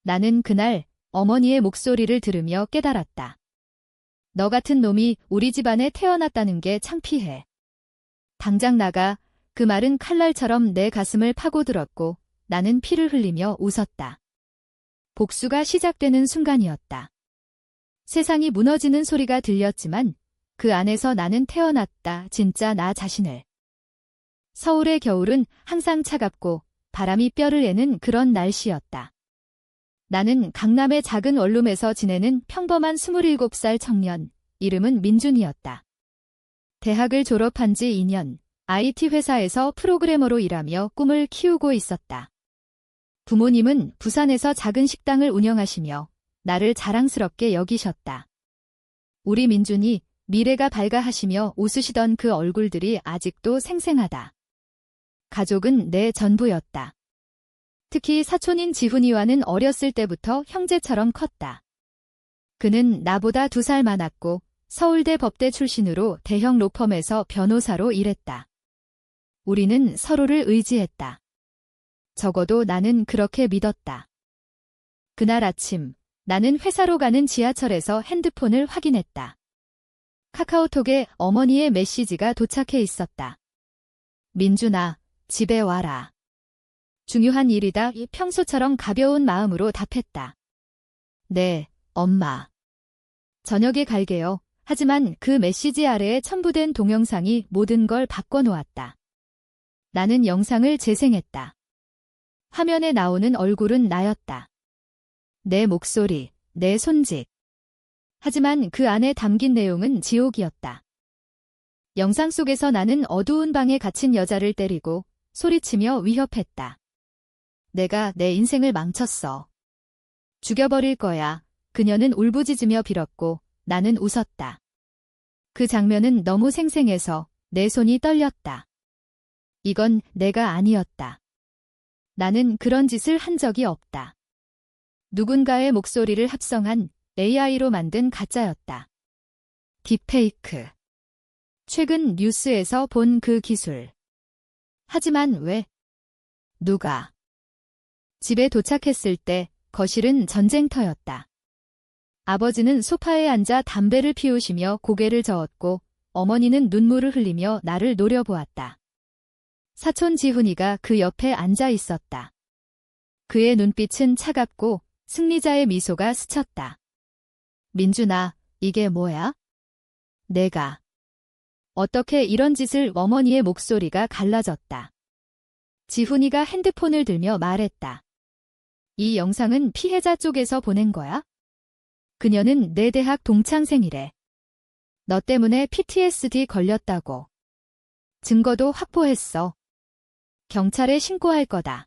나는 그날 어머니의 목소리를 들으며 깨달았다. 너 같은 놈이 우리 집안에 태어났다는 게 창피해. 당장 나가. 그 말은 칼날처럼 내 가슴을 파고들었고 나는 피를 흘리며 웃었다. 복수가 시작되는 순간이었다. 세상이 무너지는 소리가 들렸지만 그 안에서 나는 태어났다. 진짜 나 자신을. 서울의 겨울은 항상 차갑고 바람이 뼈를 애는 그런 날씨였다. 나는 강남의 작은 원룸에서 지내는 평범한 27살 청년, 이름은 민준이었다. 대학을 졸업한 지 2년, IT 회사에서 프로그래머로 일하며 꿈을 키우고 있었다. 부모님은 부산에서 작은 식당을 운영하시며 나를 자랑스럽게 여기셨다. 우리 민준이 미래가 밝아 하시며 웃으시던 그 얼굴들이 아직도 생생하다. 가족은 내 전부였다. 특히 사촌인 지훈이와는 어렸을 때부터 형제처럼 컸다. 그는 나보다 2살 많았고 서울대 법대 출신으로 대형 로펌에서 변호사로 일했다. 우리는 서로를 의지했다. 적어도 나는 그렇게 믿었다. 그날 아침, 나는 회사로 가는 지하철에서 핸드폰을 확인했다. 카카오톡에 어머니의 메시지가 도착해 있었다. 민준아, 집에 와라. 중요한 일이다. 평소처럼 가벼운 마음으로 답했다. 네, 엄마. 저녁에 갈게요. 하지만 그 메시지 아래에 첨부된 동영상이 모든 걸 바꿔놓았다. 나는 영상을 재생했다. 화면에 나오는 얼굴은 나였다. 내 목소리, 내 손짓. 하지만 그 안에 담긴 내용은 지옥이었다. 영상 속에서 나는 어두운 방에 갇힌 여자를 때리고 소리치며 위협했다. 내가 내 인생을 망쳤어. 죽여버릴 거야. 그녀는 울부짖으며 빌었고 나는 웃었다. 그 장면은 너무 생생해서 내 손이 떨렸다. 이건 내가 아니었다. 나는 그런 짓을 한 적이 없다. 누군가의 목소리를 합성한 AI로 만든 가짜였다. 딥페이크. 최근 뉴스에서 본 그 기술. 하지만 왜? 누가? 집에 도착했을 때 거실은 전쟁터였다. 아버지는 소파에 앉아 담배를 피우시며 고개를 저었고 어머니는 눈물을 흘리며 나를 노려보았다. 사촌 지훈이가 그 옆에 앉아 있었다. 그의 눈빛은 차갑고 승리자의 미소가 스쳤다. 민준아, 이게 뭐야? 내가. 어떻게 이런 짓을? 어머니의 목소리가 갈라졌다. 지훈이가 핸드폰을 들며 말했다. 이 영상은 피해자 쪽에서 보낸 거야? 그녀는 내 대학 동창생이래. 너 때문에 PTSD 걸렸다고. 증거도 확보했어. 경찰에 신고할 거다.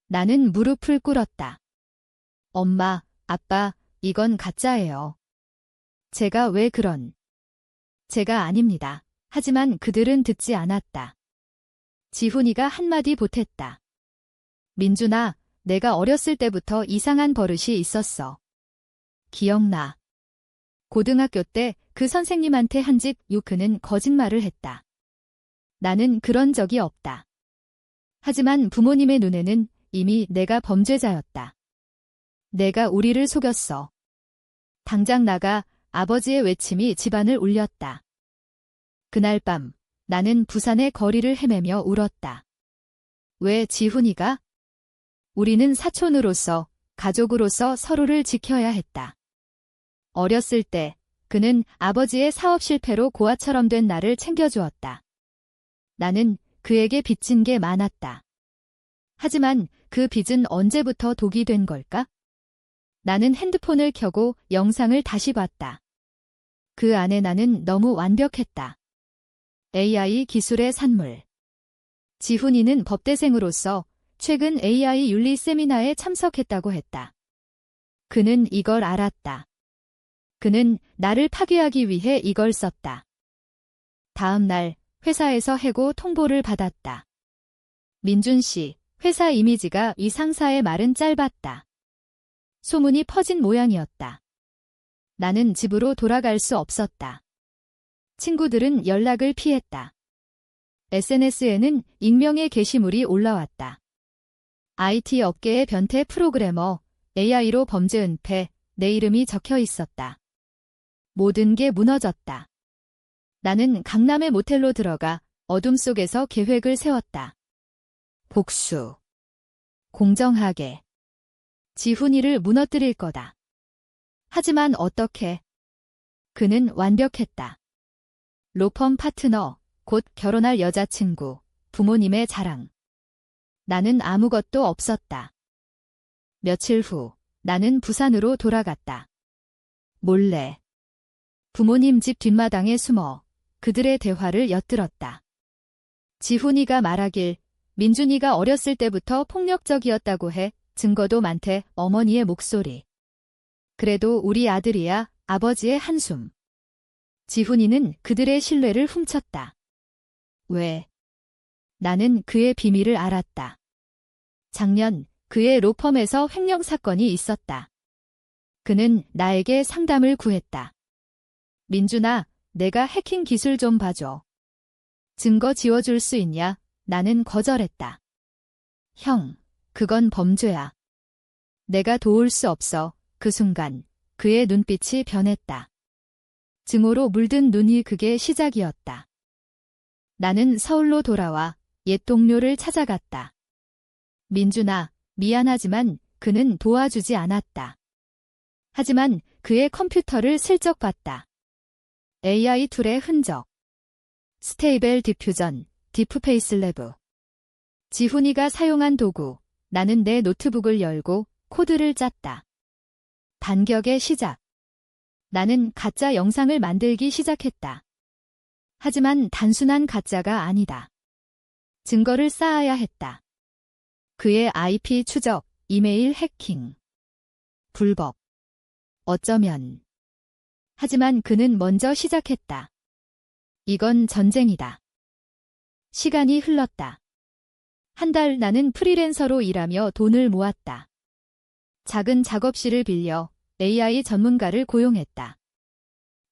나는 무릎을 꿇었다. 엄마, 아빠, 이건 가짜예요. 제가 왜 그런? 제가 아닙니다. 하지만 그들은 듣지 않았다. 지훈이가 한마디 보탰다. 민준아, 내가 어렸을 때부터 이상한 버릇이 있었어. 기억나. 고등학교 때 그 선생님한테 한 집 그는 거짓말을 했다. 나는 그런 적이 없다. 하지만 부모님의 눈에는 이미 내가 범죄자였다. 내가 우리를 속였어. 당장 나가. 아버지의 외침이 집안을 울렸다. 그날 밤 나는 부산의 거리를 헤매며 울었다. 왜 지훈이가? 우리는 사촌으로서, 가족으로서 서로를 지켜야 했다. 어렸을 때 그는 아버지의 사업 실패로 고아처럼 된 나를 챙겨주었다. 나는 그에게 빚진 게 많았다. 하지만 그 빚은 언제부터 독이 된 걸까? 나는 핸드폰을 켜고 영상을 다시 봤다. 그 안에 나는 너무 완벽했다. AI 기술의 산물. 지훈이는 법대생으로서 최근 AI 윤리 세미나에 참석했다고 했다. 그는 이걸 알았다. 그는 나를 파괴하기 위해 이걸 썼다. 다음 날 회사에서 해고 통보를 받았다. 민준 씨, 회사 이미지가 이 상사의 말은 짧았다. 소문이 퍼진 모양이었다. 나는 집으로 돌아갈 수 없었다. 친구들은 연락을 피했다. SNS에는 익명의 게시물이 올라왔다. IT 업계의 변태 프로그래머, AI로 범죄 은폐, 내 이름이 적혀 있었다. 모든 게 무너졌다. 나는 강남의 모텔로 들어가 어둠 속에서 계획을 세웠다. 복수. 공정하게. 지훈이를 무너뜨릴 거다. 하지만 어떻게? 그는 완벽했다. 로펌 파트너, 곧 결혼할 여자친구, 부모님의 자랑. 나는 아무것도 없었다. 며칠 후, 나는 부산으로 돌아갔다. 몰래. 부모님 집 뒷마당에 숨어 그들의 대화를 엿들었다. 지훈이가 말하길 민준이가 어렸을 때부터 폭력적이었다고 해. 증거도 많대. 어머니의 목소리. 그래도 우리 아들이야. 아버지의 한숨. 지훈이는 그들의 신뢰를 훔쳤다. 왜? 나는 그의 비밀을 알았다. 작년 그의 로펌에서 횡령 사건이 있었다. 그는 나에게 상담을 구했다. 민준아, 내가 해킹 기술 좀 봐줘. 증거 지워줄 수 있냐? 나는 거절했다. 형, 그건 범죄야. 내가 도울 수 없어. 그 순간 그의 눈빛이 변했다. 증오로 물든 눈이 그게 시작이었다. 나는 서울로 돌아와 옛 동료를 찾아갔다. 민준아, 미안하지만 그는 도와주지 않았다. 하지만 그의 컴퓨터를 슬쩍 봤다. AI 툴의 흔적. 스테이벨 디퓨전, 디프페이슬랩. 지훈이가 사용한 도구. 나는 내 노트북을 열고 코드를 짰다. 반격의 시작. 나는 가짜 영상을 만들기 시작했다. 하지만 단순한 가짜가 아니다. 증거를 쌓아야 했다. 그의 IP 추적, 이메일 해킹. 불법. 어쩌면. 하지만 그는 먼저 시작했다. 이건 전쟁이다. 시간이 흘렀다. 한 달 나는 프리랜서로 일하며 돈을 모았다. 작은 작업실을 빌려 AI 전문가를 고용했다.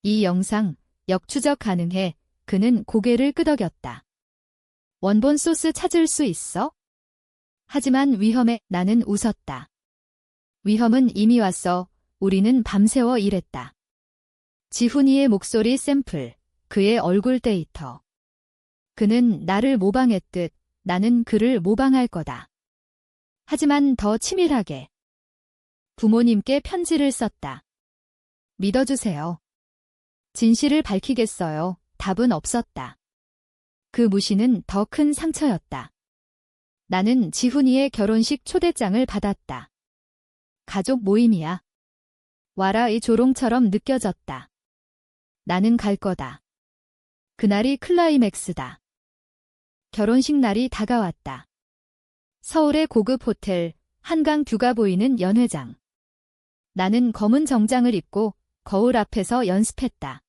이 영상, 역추적 가능해. 그는 고개를 끄덕였다. 원본 소스 찾을 수 있어? 하지만 위험해. 나는 웃었다. 위험은 이미 왔어. 우리는 밤새워 일했다. 지훈이의 목소리 샘플, 그의 얼굴 데이터. 그는 나를 모방했듯 나는 그를 모방할 거다. 하지만 더 치밀하게. 부모님께 편지를 썼다. 믿어주세요. 진실을 밝히겠어요. 답은 없었다. 그 무시는 더 큰 상처였다. 나는 지훈이의 결혼식 초대장을 받았다. 가족 모임이야. 와라. 이 조롱처럼 느껴졌다. 나는 갈 거다. 그날이 클라이맥스다. 결혼식 날이 다가왔다. 서울의 고급 호텔, 한강 뷰가 보이는 연회장. 나는 검은 정장을 입고 거울 앞에서 연습했다.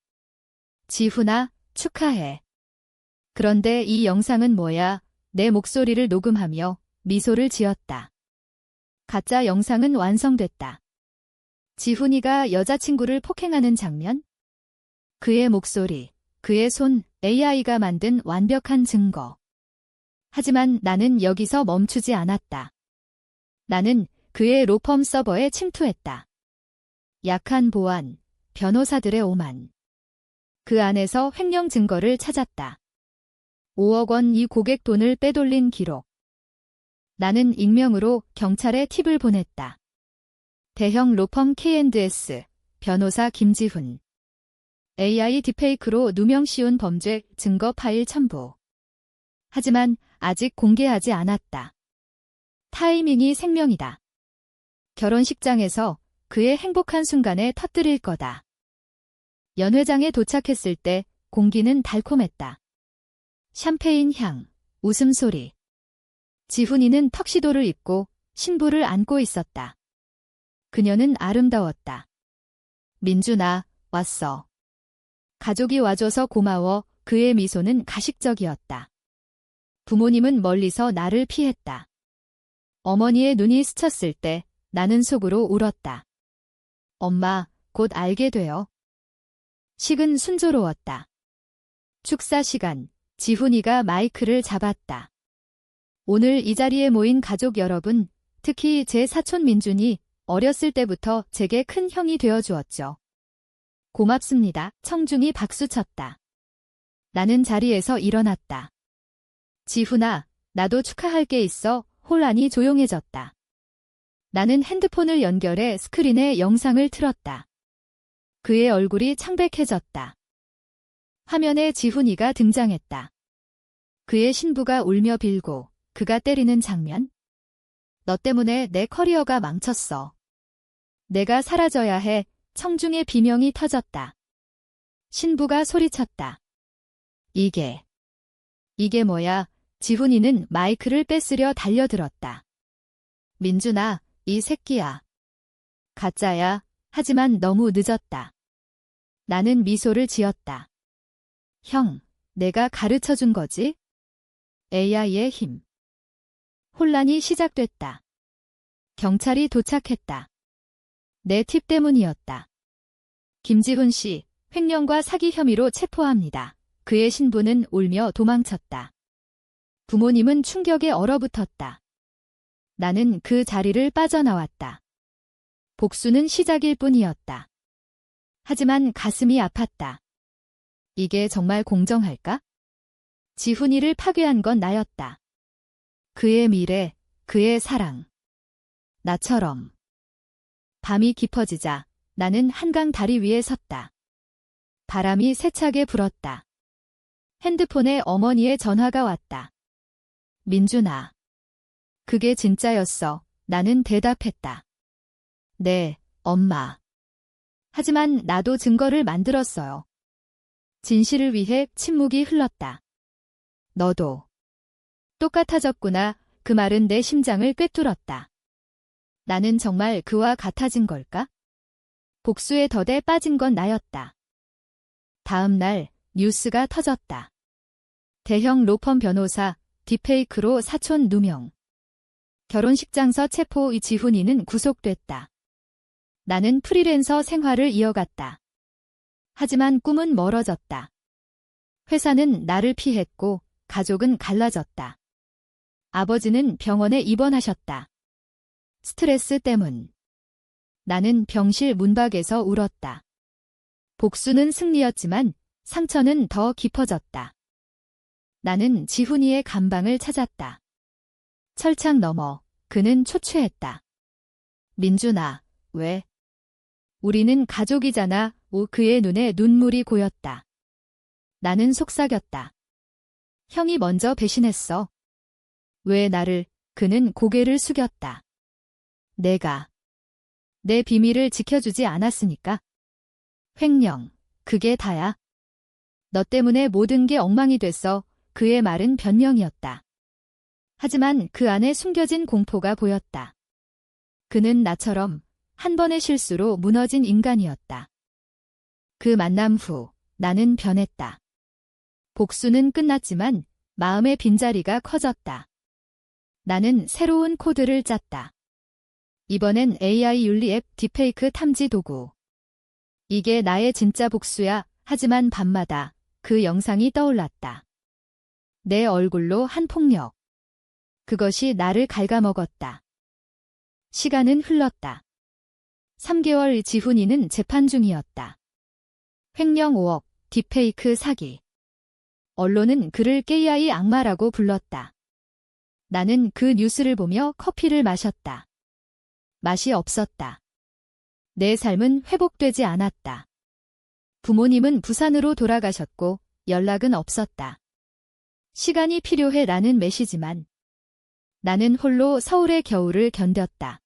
지훈아, 축하해. 그런데 이 영상은 뭐야? 내 목소리를 녹음하며 미소를 지었다. 가짜 영상은 완성됐다. 지훈이가 여자친구를 폭행하는 장면? 그의 목소리, 그의 손, AI가 만든 완벽한 증거. 하지만 나는 여기서 멈추지 않았다. 나는 그의 로펌 서버에 침투했다. 약한 보안, 변호사들의 오만. 그 안에서 횡령 증거를 찾았다. 5억 원 이 고객 돈을 빼돌린 기록. 나는 익명으로 경찰에 팁을 보냈다. 대형 로펌 K&S, 변호사 김지훈. AI 딥페이크로 누명 씌운 범죄 증거 파일 첨부. 하지만 아직 공개하지 않았다. 타이밍이 생명이다. 결혼식장에서 그의 행복한 순간에 터뜨릴 거다. 연회장에 도착했을 때 공기는 달콤했다. 샴페인 향, 웃음소리. 지훈이는 턱시도를 입고 신부를 안고 있었다. 그녀는 아름다웠다. 민준아, 왔어. 가족이 와줘서 고마워. 그의 미소는 가식적이었다. 부모님은 멀리서 나를 피했다. 어머니의 눈이 스쳤을 때 나는 속으로 울었다. 엄마, 곧 알게 돼요. 식은 순조로웠다. 축사 시간, 지훈이가 마이크를 잡았다. 오늘 이 자리에 모인 가족 여러분, 특히 제 사촌 민준이 어렸을 때부터 제게 큰 형이 되어 주었죠. 고맙습니다. 청중이 박수쳤다. 나는 자리에서 일어났다. 지훈아, 나도 축하할 게 있어. 홀 안이 조용해졌다. 나는 핸드폰을 연결해 스크린에 영상을 틀었다. 그의 얼굴이 창백해졌다. 화면에 지훈이가 등장했다. 그의 신부가 울며 빌고 그가 때리는 장면? 너 때문에 내 커리어가 망쳤어. 내가 사라져야 해. 청중의 비명이 터졌다. 신부가 소리쳤다. 이게 뭐야? 지훈이는 마이크를 뺏으려 달려들었다. 민준아, 이 새끼야. 가짜야. 하지만 너무 늦었다. 나는 미소를 지었다. 형, 내가 가르쳐준 거지? AI의 힘. 혼란이 시작됐다. 경찰이 도착했다. 내 팁 때문이었다. 김지훈 씨, 횡령과 사기 혐의로 체포합니다. 그의 신부는 울며 도망쳤다. 부모님은 충격에 얼어붙었다. 나는 그 자리를 빠져나왔다. 복수는 시작일 뿐이었다. 하지만 가슴이 아팠다. 이게 정말 공정할까? 지훈이를 파괴한 건 나였다. 그의 미래, 그의 사랑. 나처럼. 밤이 깊어지자 나는 한강 다리 위에 섰다. 바람이 세차게 불었다. 핸드폰에 어머니의 전화가 왔다. 민준아. 그게 진짜였어. 나는 대답했다. 네, 엄마. 하지만 나도 증거를 만들었어요. 진실을 위해 침묵이 흘렀다. 너도. 똑같아졌구나. 그 말은 내 심장을 꿰뚫었다. 나는 정말 그와 같아진 걸까? 복수의 덫에 빠진 건 나였다. 다음 날 뉴스가 터졌다. 대형 로펌 변호사, 딥페이크로 사촌 누명. 결혼식장서 체포. 지훈이는 구속됐다. 나는 프리랜서 생활을 이어갔다. 하지만 꿈은 멀어졌다. 회사는 나를 피했고 가족은 갈라졌다. 아버지는 병원에 입원하셨다. 스트레스 때문. 나는 병실 문밖에서 울었다. 복수는 승리였지만 상처는 더 깊어졌다. 나는 지훈이의 감방을 찾았다. 철창 너머 그는 초췌했다. 민준아, 왜? 우리는 가족이잖아. 그의 눈에 눈물이 고였다. 나는 속삭였다. 형이 먼저 배신했어. 왜 나를? 그는 고개를 숙였다. 내가 내 비밀을 지켜주지 않았으니까. 횡령, 그게 다야. 너 때문에 모든 게 엉망이 됐어. 그의 말은 변명이었다. 하지만 그 안에 숨겨진 공포가 보였다. 그는 나처럼 한 번의 실수로 무너진 인간이었다. 그 만남 후 나는 변했다. 복수는 끝났지만 마음의 빈자리가 커졌다. 나는 새로운 코드를 짰다. 이번엔 AI 윤리 앱 딥페이크 탐지 도구. 이게 나의 진짜 복수야. 하지만 밤마다 그 영상이 떠올랐다. 내 얼굴로 한 폭력. 그것이 나를 갉아먹었다. 시간은 흘렀다. 3개월 지훈이는 재판 중이었다. 횡령 5억, 딥페이크 사기. 언론은 그를 AI 악마라고 불렀다. 나는 그 뉴스를 보며 커피를 마셨다. 맛이 없었다. 내 삶은 회복되지 않았다. 부모님은 부산으로 돌아가셨고 연락은 없었다. 시간이 필요해. 라는 메시지만. 나는 홀로 서울의 겨울을 견뎠다.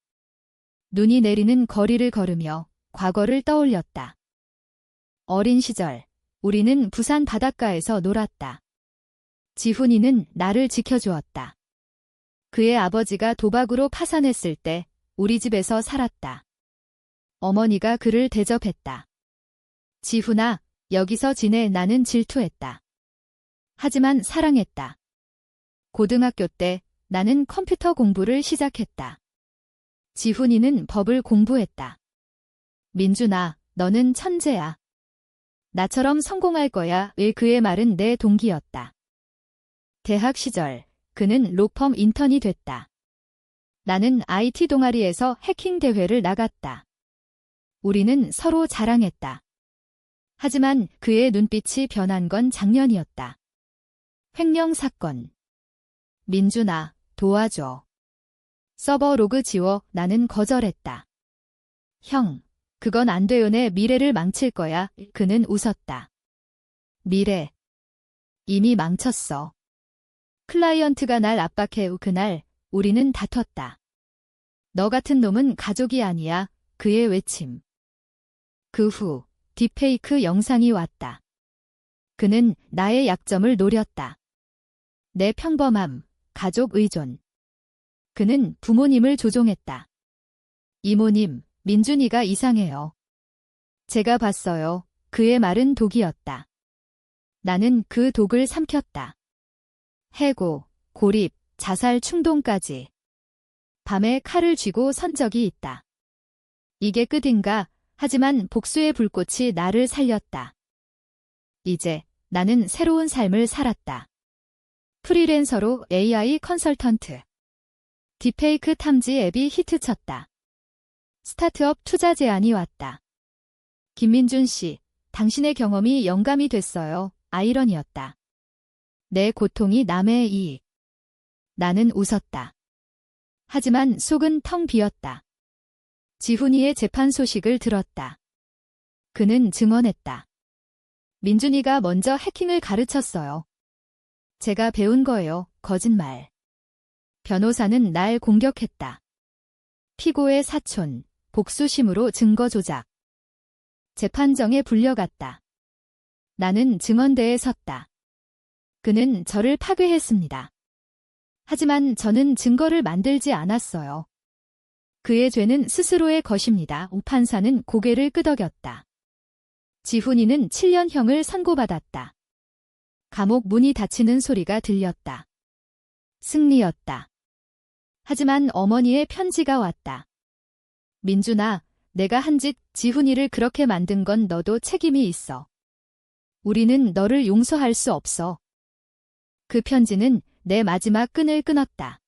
눈이 내리는 거리를 걸으며 과거를 떠올렸다. 어린 시절, 우리는 부산 바닷가에서 놀았다. 지훈이는 나를 지켜주었다. 그의 아버지가 도박으로 파산했을 때 우리 집에서 살았다. 어머니가 그를 대접했다. 지훈아, 여기서 지내. 나는 질투했다. 하지만 사랑했다. 고등학교 때 나는 컴퓨터 공부를 시작했다. 지훈이는 법을 공부했다. 민준아, 너는 천재야. 나처럼 성공할 거야. 그의 말은 내 동기였다. 대학 시절, 그는 로펌 인턴이 됐다. 나는 IT 동아리에서 해킹 대회를 나갔다. 우리는 서로 자랑했다. 하지만 그의 눈빛이 변한 건 작년이었다. 횡령 사건. 민준아, 도와줘. 서버 로그 지워. 나는 거절했다. 형, 그건 안 돼요. 내 미래를 망칠 거야. 그는 웃었다. 미래. 이미 망쳤어. 클라이언트가 날 압박해. 그날 우리는 다퉜다. 너 같은 놈은 가족이 아니야. 그의 외침. 그 후 딥페이크 영상이 왔다. 그는 나의 약점을 노렸다. 내 평범함, 가족 의존. 그는 부모님을 조종했다. 이모님, 민준이가 이상해요. 제가 봤어요. 그의 말은 독이었다. 나는 그 독을 삼켰다. 해고, 고립, 자살 충동까지. 밤에 칼을 쥐고 선 적이 있다. 이게 끝인가? 하지만 복수의 불꽃이 나를 살렸다. 이제 나는 새로운 삶을 살았다. 프리랜서로 AI 컨설턴트. 딥페이크 탐지 앱이 히트쳤다. 스타트업 투자 제안이 왔다. 김민준 씨, 당신의 경험이 영감이 됐어요. 아이러니였다. 내 고통이 남의 이익. 나는 웃었다. 하지만 속은 텅 비었다. 지훈이의 재판 소식을 들었다. 그는 증언했다. 민준이가 먼저 해킹을 가르쳤어요. 제가 배운 거예요. 거짓말. 변호사는 날 공격했다. 피고의 사촌, 복수심으로 증거 조작. 재판정에 불려갔다. 나는 증언대에 섰다. 그는 저를 파괴했습니다. 하지만 저는 증거를 만들지 않았어요. 그의 죄는 스스로의 것입니다. 판사는 고개를 끄덕였다. 지훈이는 7년형을 선고받았다. 감옥 문이 닫히는 소리가 들렸다. 승리였다. 하지만 어머니의 편지가 왔다. 민준아, 내가 한 짓 지훈이를 그렇게 만든 건 너도 책임이 있어. 우리는 너를 용서할 수 없어. 그 편지는 내 마지막 끈을 끊었다.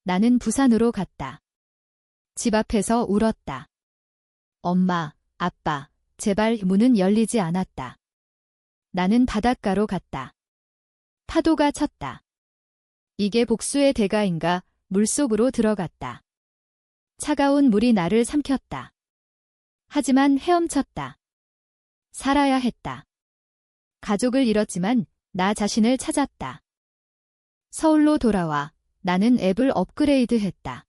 나는 부산으로 갔다. 집 앞에서 울었다. 엄마, 아빠, 제발. 문은 열리지 않았다. 나는 바닷가로 갔다. 파도가 쳤다. 이게 복수의 대가인가? 물속으로 들어갔다. 차가운 물이 나를 삼켰다. 하지만 헤엄쳤다. 살아야 했다. 가족을 잃었지만 나 자신을 찾았다. 서울로 돌아와 나는 앱을 업그레이드했다.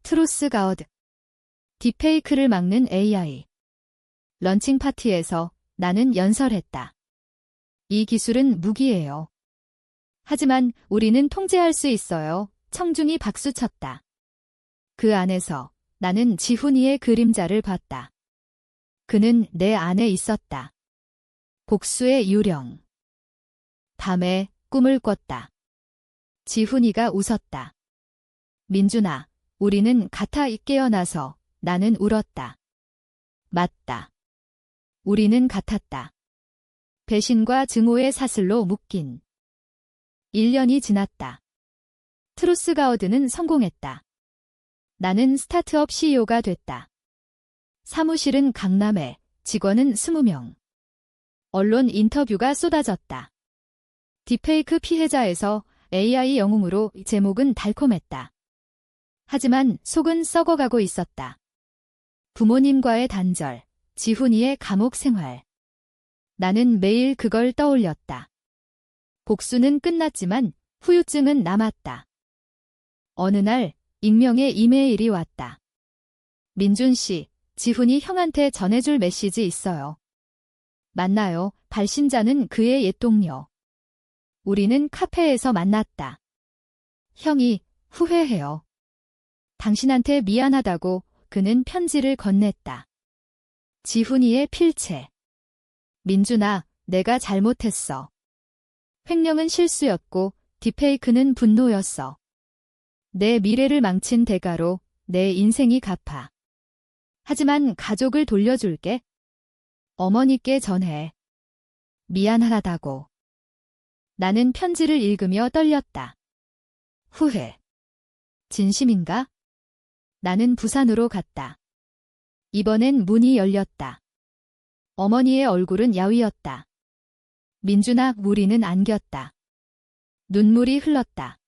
트루스 가어드. 딥페이크를 막는 AI. 런칭 파티에서 나는 연설했다. 이 기술은 무기예요. 하지만 우리는 통제할 수 있어요. 청중이 박수쳤다. 그 안에서 나는 지훈이의 그림자를 봤다. 그는 내 안에 있었다. 복수의 유령. 밤에 꿈을 꿨다. 지훈이가 웃었다. 민준아, 우리는 같아. 깨어나서 나는 울었다. 맞다. 우리는 같았다. 배신과 증오의 사슬로 묶인. 1년이 지났다. 트루스 가어드는 성공했다. 나는 스타트업 CEO가 됐다. 사무실은 강남에, 직원은 20명. 언론 인터뷰가 쏟아졌다. 딥페이크 피해자에서 AI 영웅으로 제목은 달콤했다. 하지만 속은 썩어가고 있었다. 부모님과의 단절, 지훈이의 감옥 생활. 나는 매일 그걸 떠올렸다. 복수는 끝났지만 후유증은 남았다. 어느 날 익명의 이메일이 왔다. 민준 씨, 지훈이 형한테 전해줄 메시지 있어요. 만나요. 발신자는 그의 옛 동료. 우리는 카페에서 만났다. 형이 후회해요. 당신한테 미안하다고. 그는 편지를 건넸다. 지훈이의 필체. 민준아, 내가 잘못했어. 횡령은 실수였고 딥페이크는 분노였어. 내 미래를 망친 대가로 내 인생이 갚아. 하지만 가족을 돌려줄게. 어머니께 전해. 미안하다고. 나는 편지를 읽으며 떨렸다. 후회. 진심인가? 나는 부산으로 갔다. 이번엔 문이 열렸다. 어머니의 얼굴은 야위었다. 민준아, 우리는 안겼다. 눈물이 흘렀다.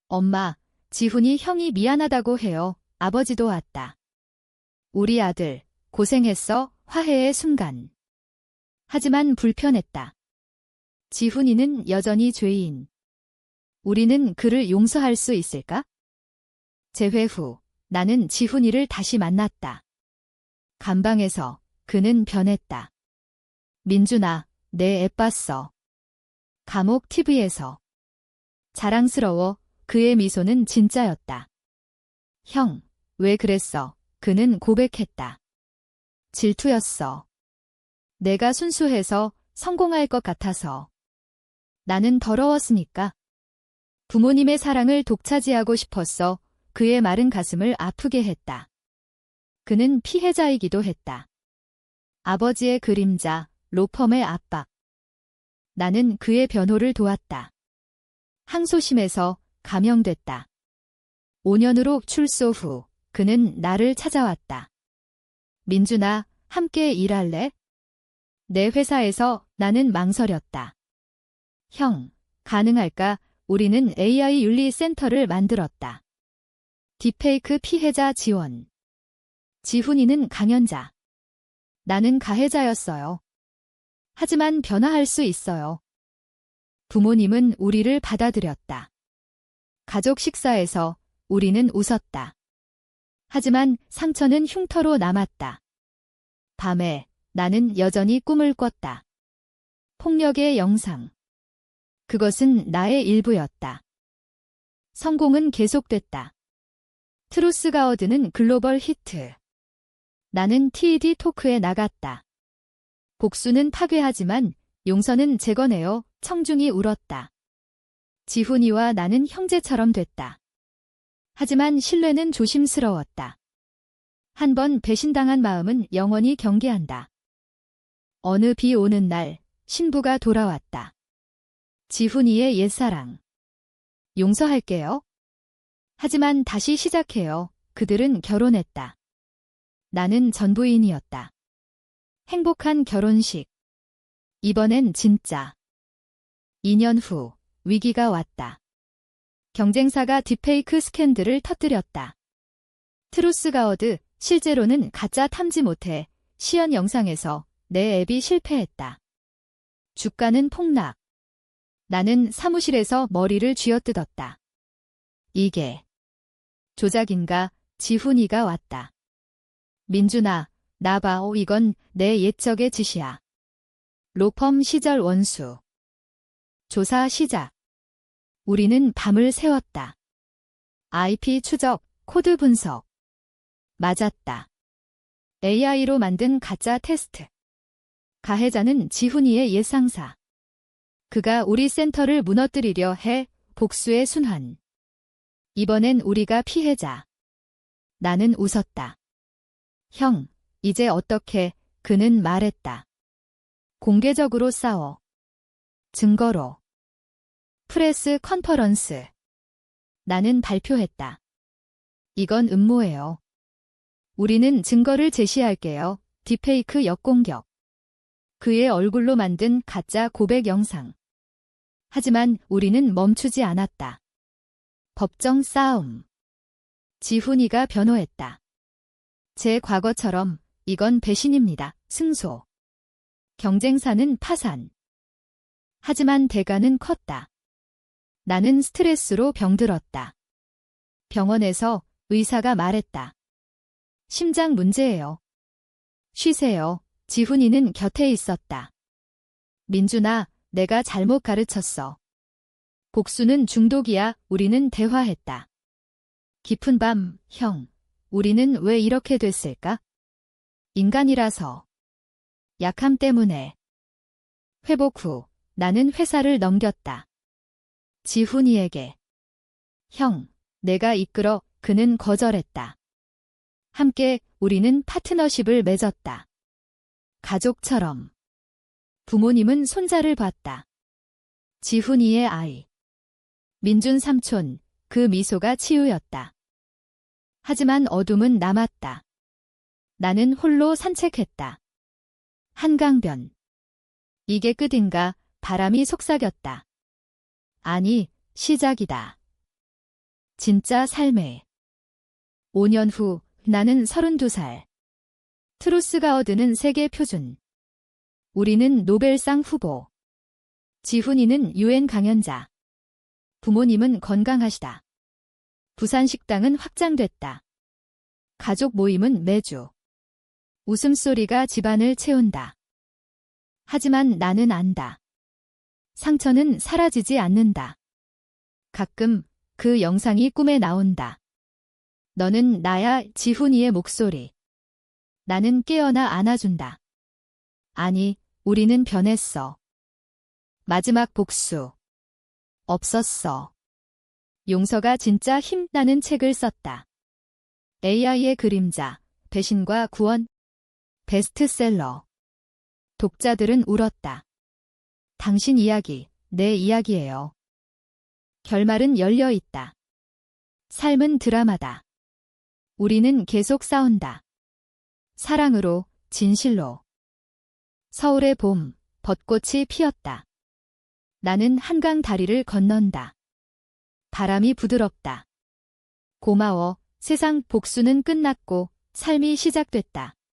엄마, 지훈이 형이 미안하다고 해요. 아버지도 왔다. 우리 아들, 고생했어. 화해의 순간. 하지만 불편했다. 지훈이는 여전히 죄인. 우리는 그를 용서할 수 있을까? 재회 후, 나는 지훈이를 다시 만났다. 감방에서 그는 변했다. 민준아, 내 애 봤어. 감옥 TV에서. 자랑스러워. 그의 미소는 진짜였다. 형, 왜 그랬어? 그는 고백했다. 질투였어. 내가 순수해서 성공할 것 같아서. 나는 더러웠으니까. 부모님의 사랑을 독차지하고 싶었어. 그의 마른 가슴을 아프게 했다. 그는 피해자이기도 했다. 아버지의 그림자, 로펌의 압박. 나는 그의 변호를 도왔다. 항소심에서 감형됐다. 5년으로 출소 후 그는 나를 찾아왔다. 민준아, 함께 일할래? 내 회사에서 나는 망설였다. 형, 가능할까? 우리는 AI 윤리센터를 만들었다. 딥페이크 피해자 지원. 지훈이는 강연자. 나는 가해자였어요. 하지만 변화할 수 있어요. 부모님은 우리를 받아들였다. 가족 식사에서 우리는 웃었다. 하지만 상처는 흉터로 남았다. 밤에 나는 여전히 꿈을 꿨다. 폭력의 영상. 그것은 나의 일부였다. 성공은 계속됐다. 트루스가 얻는 글로벌 히트. 나는 TED 토크에 나갔다. 복수는 파괴하지만 용서는 재건해요. 청중이 울었다. 지훈이와 나는 형제처럼 됐다. 하지만 신뢰는 조심스러웠다. 한 번 배신당한 마음은 영원히 경계한다. 어느 비 오는 날 신부가 돌아왔다. 지훈이의 옛사랑. 용서할게요. 하지만 다시 시작해요. 그들은 결혼했다. 나는 전부인이었다. 행복한 결혼식. 이번엔 진짜. 2년 후 위기가 왔다. 경쟁사가 딥페이크 스캔들을 터뜨렸다. 트루스가워드, 실제로는 가짜 탐지 못해 시연 영상에서 내 앱이 실패했다. 주가는 폭락. 나는 사무실에서 머리를 쥐어뜯었다. 이게 조작인가? 지훈이가 왔다. 민준아, 나봐. 이건 내 옛적의 짓이야. 로펌 시절 원수. 조사 시작. 우리는 밤을 새웠다. IP 추적, 코드 분석. 맞았다. AI로 만든 가짜 테스트. 가해자는 지훈이의 예상사. 그가 우리 센터를 무너뜨리려 해. 복수의 순환. 이번엔 우리가 피해자. 나는 웃었다. 형, 이제 어떻게? 그는 말했다. 공개적으로 싸워. 증거로. 프레스 컨퍼런스. 나는 발표했다. 이건 음모예요. 우리는 증거를 제시할게요. 딥페이크 역공격. 그의 얼굴로 만든 가짜 고백 영상. 하지만 우리는 멈추지 않았다. 법정 싸움. 지훈이가 변호했다. 제 과거처럼 이건 배신입니다. 승소. 경쟁사는 파산. 하지만 대가는 컸다. 나는 스트레스로 병들었다. 병원에서 의사가 말했다. 심장 문제예요. 쉬세요. 지훈이는 곁에 있었다. 민준아, 내가 잘못 가르쳤어. 복수는 중독이야. 우리는 대화했다. 깊은 밤, 형, 우리는 왜 이렇게 됐을까? 인간이라서. 약함 때문에. 회복 후, 나는 회사를 넘겼다. 지훈이에게. 형, 내가 이끌어. 그는 거절했다. 함께 우리는 파트너십을 맺었다. 가족처럼. 부모님은 손자를 봤다. 지훈이의 아이. 민준 삼촌, 그 미소가 치유였다. 하지만 어둠은 남았다. 나는 홀로 산책했다. 한강변. 이게 끝인가? 바람이 속삭였다. 아니, 시작이다. 진짜 삶의. 5년 후, 나는 32살. 트루스가 얻는 세계 표준. 우리는 노벨상 후보. 지훈이는 UN 강연자. 부모님은 건강하시다. 부산 식당은 확장됐다. 가족 모임은 매주. 웃음소리가 집안을 채운다. 하지만 나는 안다. 상처는 사라지지 않는다. 가끔 그 영상이 꿈에 나온다. 너는 나야. 지훈이의 목소리. 나는 깨어나 안아준다. 아니, 우리는 변했어. 마지막 복수. 없었어. 용서가 진짜 힘나는 책을 썼다. AI의 그림자, 배신과 구원. 베스트셀러. 독자들은 울었다. 당신 이야기, 내 이야기예요. 결말은 열려 있다. 삶은 드라마다. 우리는 계속 싸운다. 사랑으로, 진실로. 서울의 봄, 벚꽃이 피었다. 나는 한강 다리를 건넌다. 바람이 부드럽다. 고마워. 세상 복수는 끝났고 삶이 시작됐다.